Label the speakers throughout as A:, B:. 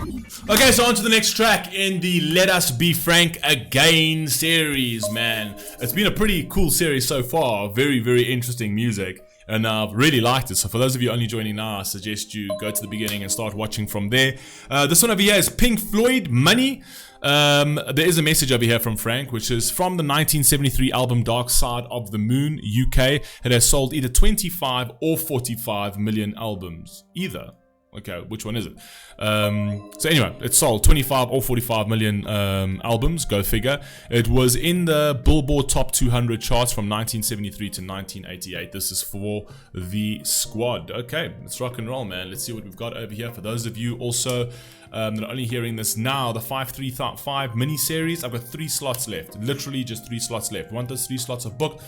A: Okay, so on to the next track in the Let Us Be Frank Again series, man. It's been a pretty cool series so far. Very, very interesting music. And I've really liked it. So for those of you only joining now, I suggest you go to the beginning and start watching from there. This one over here is Pink Floyd, Money. There is a message over here from Frank, which is from the 1973 album Dark Side of the Moon, UK. It has sold either 25 or 45 million albums. Either. Okay, which one is it? So anyway, it sold 25 or 45 million albums, go figure. It was in the Billboard Top 200 charts from 1973 to 1988. This is for the squad. Okay, let's rock and roll, man. Let's see what we've got over here. For those of you also that are only hearing this now, the 535 mini-series, I've got 3 slots left. Literally just 3 slots left. Want those 3 slots are booked?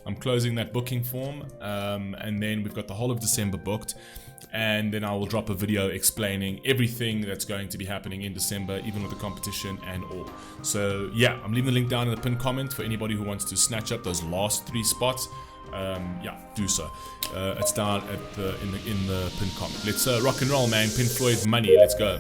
A: I'm closing that booking form. And then we've got the whole of December booked. And then I will drop a video explaining everything that's going to be happening in December, even with the competition and all. So yeah, I'm leaving the link down in the pinned comment for anybody who wants to snatch up those last 3 spots. Yeah, do so. It's down at in the pinned comment. Let's rock and roll, man. Pink Floyd, Money. Let's go.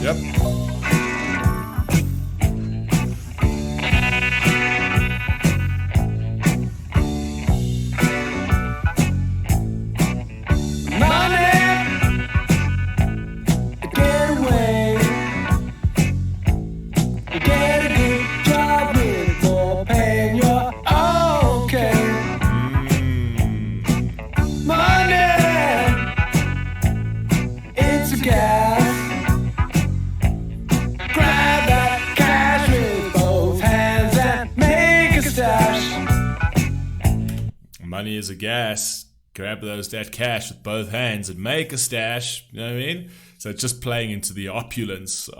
A: Yep. Money is a gas. Grab that cash with both hands and make a stash. You know what I mean? So just playing into the opulence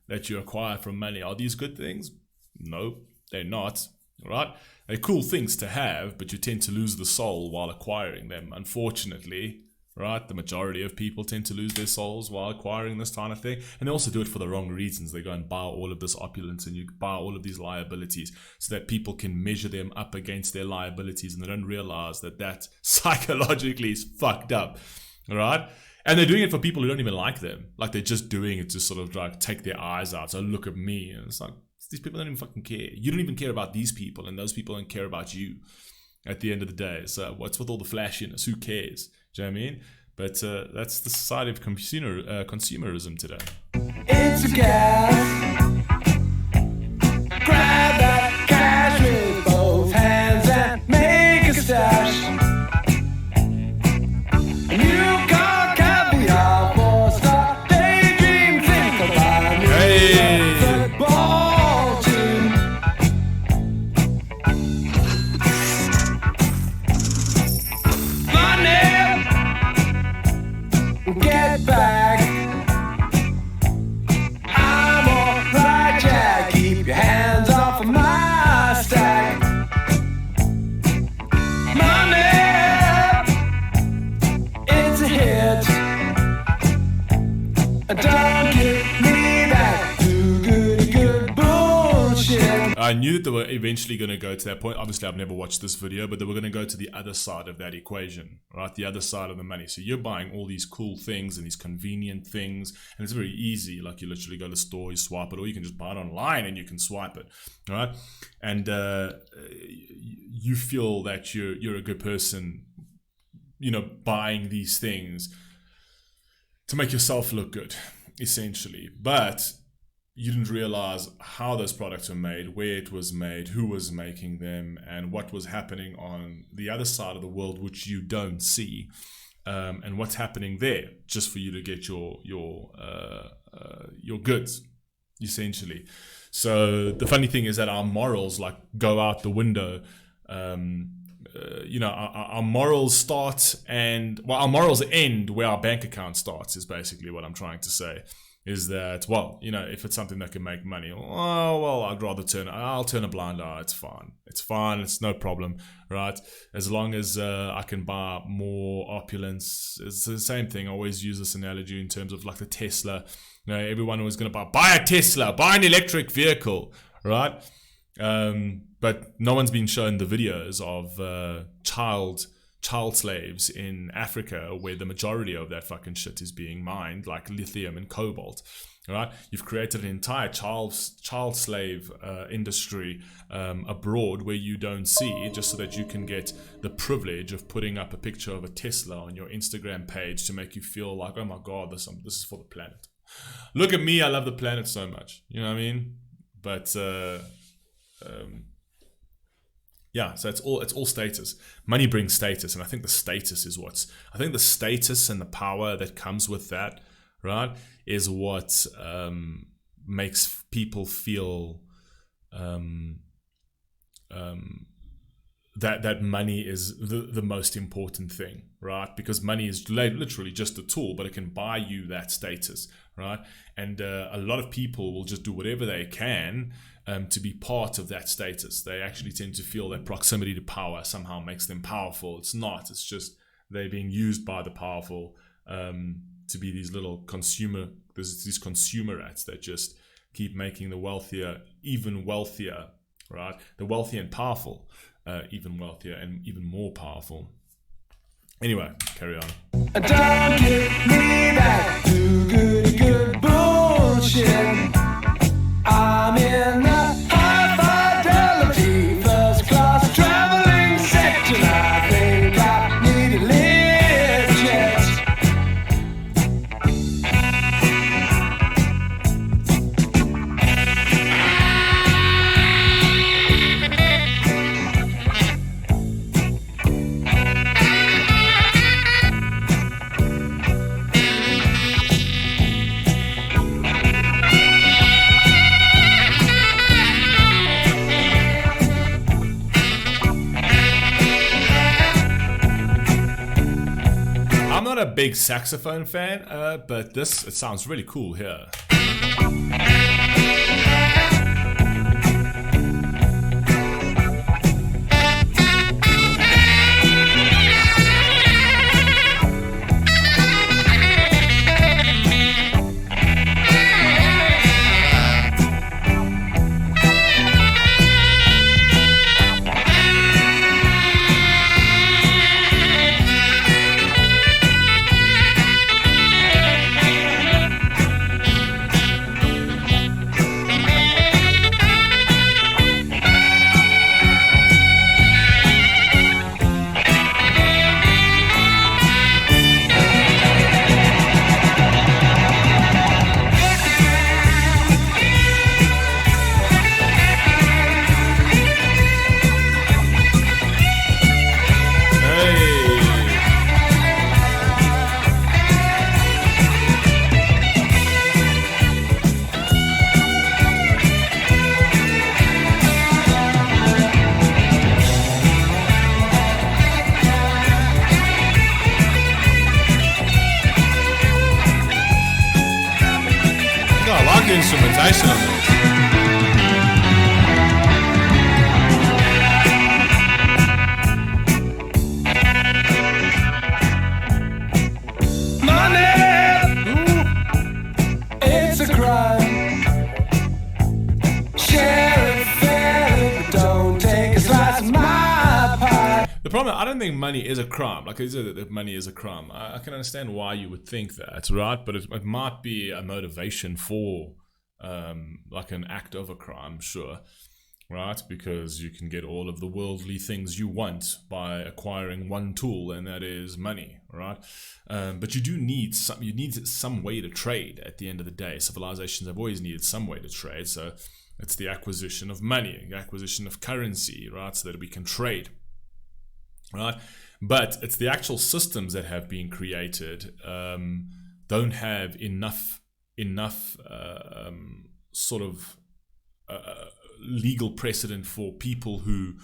A: that you acquire from money. Are these good things? No, they're not. Right? They're cool things to have, but you tend to lose the soul while acquiring them. Unfortunately, right? The majority of people tend to lose their souls while acquiring this kind of thing. And they also do it for the wrong reasons. They go and buy all of this opulence and you buy all of these liabilities so that people can measure them up against their liabilities, and they don't realize that that psychologically is fucked up. All right? And they're doing it for people who don't even like them. Like they're just doing it to sort of like take their eyes out. So look at me. And it's like, these people don't even fucking care. You don't even care about these people, and those people don't care about you at the end of the day. So what's with all the flashiness? Who cares? Do you know what I mean? But that's the society of consumerism today. It's a gas. Grab that cash with both hands and make a stash. New car, caviar, 4-star, daydream, think about me. Hey. Football team. Get back. I'm alright, Jack. Keep your hands off of my stack. Money, it's a hit. Don't give me that too good bullshit. I knew that they were eventually going to go to that point. Obviously, I've never watched this video, but they were going to go to the other side of that equation, right? The other side of the money. So you're buying all these cool things and these convenient things, and it's very easy. Like you literally go to the store, you swipe it, or you can just buy it online and you can swipe it, right? And you feel that you're a good person, you know, buying these things to make yourself look good, essentially. But you didn't realize how those products were made, where it was made, who was making them, and what was happening on the other side of the world, which you don't see, and what's happening there, just for you to get your goods, essentially. So the funny thing is that our morals like go out the window our morals start our morals end where our bank account starts, is basically what I'm trying to say. Is that, if it's something that can make money, I'll turn a blind eye. It's fine. It's no problem, right? As long as I can buy more opulence. It's the same thing. I always use this analogy in terms of like the Tesla. Everyone was going to buy a Tesla, buy an electric vehicle, right? But no one's been shown the videos of child slaves in Africa, where the majority of that fucking shit is being mined, like lithium and cobalt. All right, you've created an entire child slave industry abroad where you don't see, just so that you can get the privilege of putting up a picture of a Tesla on your Instagram page to make you feel like, oh my god, this is for the planet. Look at me, I love the planet so much. You know what I mean? But so it's all status. Money brings status, and I think the status and the power that comes with that, right, is what makes people feel that money is the most important thing, right? Because money is literally just a tool, but it can buy you that status, right? And a lot of people will just do whatever they can to be part of that status. They actually tend to feel that proximity to power somehow makes them powerful. It's not. It's just they're being used by the powerful to be these little there's these consumerats that just keep making the wealthier even wealthier, right? The wealthy and powerful even wealthier and even more powerful. Anyway, carry on.
B: Don't give me that good bullshit. I'm in the high fidelity first class traveling section. I think I need a lift jet.
A: I'm not a big saxophone fan, but it sounds really cool here. Instrumentation on this.
B: It's a crime. Share it, fair it, don't take a slice of my pie.
A: The problem, I don't think money is a crime. Like, is it that money is a crime? I can understand why you would think that, right? But it might be a motivation for like an act of a crime, sure, right? Because you can get all of the worldly things you want by acquiring one tool, and that is money, right? But you need some way to trade at the end of the day. Civilizations have always needed some way to trade, so it's the acquisition of money, the acquisition of currency, right? So that we can trade, right? But it's the actual systems that have been created don't have enough sort of legal precedent for people who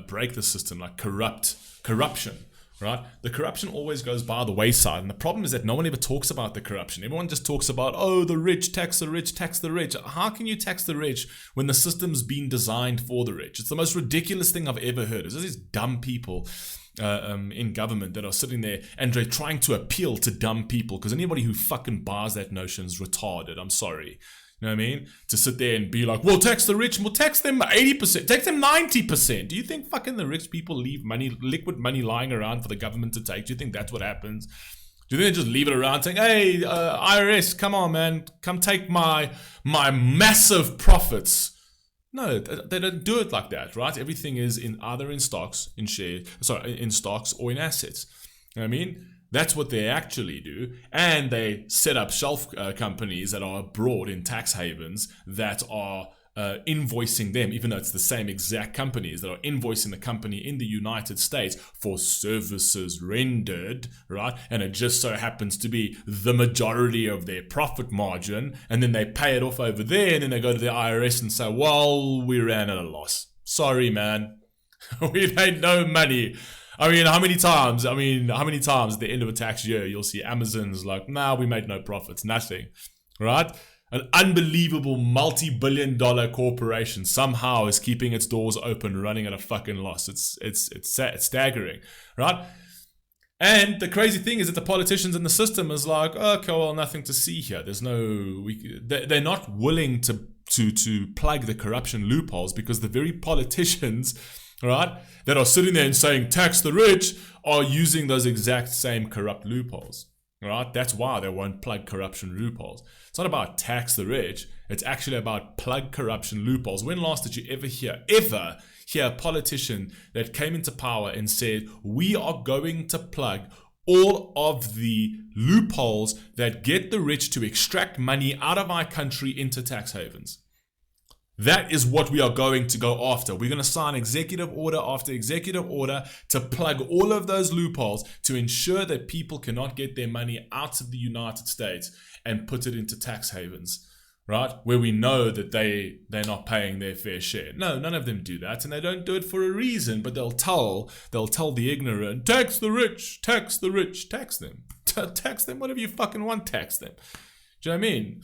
A: break the system, like corruption. Right? The corruption always goes by the wayside. And the problem is that no one ever talks about the corruption. Everyone just talks about, oh, the rich, tax the rich, tax the rich. How can you tax the rich when the system's been designed for the rich? It's the most ridiculous thing I've ever heard. It's these dumb people in government that are sitting there and they're trying to appeal to dumb people, because anybody who fucking buys that notion is retarded. I'm sorry. You know what I mean? To sit there and be like, we'll tax the rich, we'll tax them 80%, tax them 90%. Do you think fucking the rich people leave money, liquid money lying around for the government to take? Do you think that's what happens? Do you think they just leave it around saying, hey, IRS, come on, man, come take my massive profits? No, they don't do it like that, right? Everything is either in stocks, in stocks or in assets. You know what I mean? That's what they actually do. And they set up shelf companies that are abroad in tax havens that are invoicing them, even though it's the same exact companies that are invoicing the company in the United States for services rendered, right? And it just so happens to be the majority of their profit margin. And then they pay it off over there, and then they go to the IRS and say, well, we ran at a loss. Sorry, man. We made no money. I mean, how many times at the end of a tax year, you'll see Amazon's like, nah, we made no profits, nothing, right? An unbelievable multi-billion-dollar corporation somehow is keeping its doors open, running at a fucking loss. It's staggering, right? And the crazy thing is that the politicians in the system is like, okay, well, nothing to see here. There's they're not willing to plug the corruption loopholes, because the very politicians, right, that are sitting there and saying tax the rich are using those exact same corrupt loopholes, right? That's why they won't plug corruption loopholes. It's not about tax the rich. It's actually about plug corruption loopholes. When last did you ever hear a politician that came into power and said, we are going to plug all of the loopholes that get the rich to extract money out of our country into tax havens? That is what we are going to go after. We're going to sign executive order after executive order to plug all of those loopholes to ensure that people cannot get their money out of the United States and put it into tax havens, right? Where we know that they're not paying their fair share. No, none of them do that, and they don't do it for a reason, but they'll tell the ignorant, tax the rich, tax the rich, tax them. Tax them whatever you fucking want, tax them. Do you know what I mean?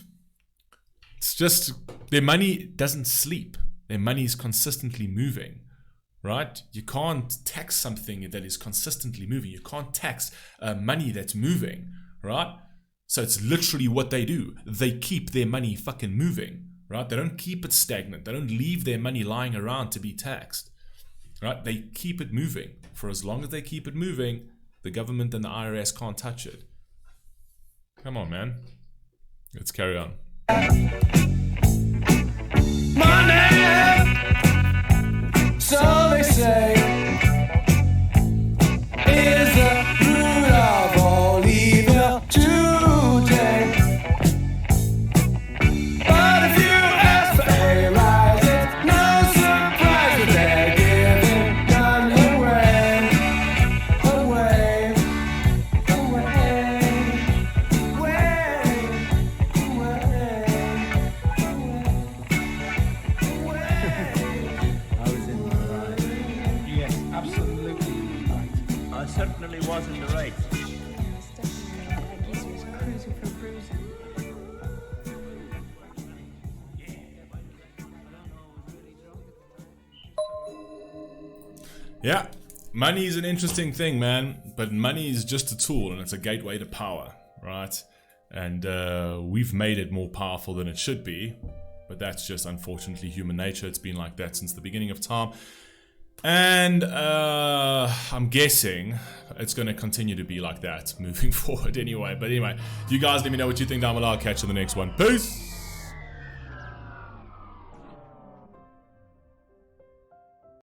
A: It's just their money doesn't sleep. Their money is consistently moving, right? You can't tax something that is consistently moving. You can't tax money that's moving, right? So it's literally what they do. They keep their money fucking moving, right? They don't keep it stagnant. They don't leave their money lying around to be taxed, right? They keep it moving. For as long as they keep it moving, the government and the IRS can't touch it. Come on, man. Let's carry on.
B: Money, so they say, is the root of all evil today. But if you ask for a rise, it's no surprise that they're giving none away.
C: Certainly was in the right.
D: I guess he was cruising for bruising.
A: Yeah, money is an interesting thing, man, but money is just a tool, and it's a gateway to power, right? And we've made it more powerful than it should be, but that's just unfortunately human nature. It's been like that since the beginning of time. And I'm guessing it's going to continue to be like that moving forward anyway. But anyway, you guys let me know what you think down below. I'll catch you in the next one. Peace!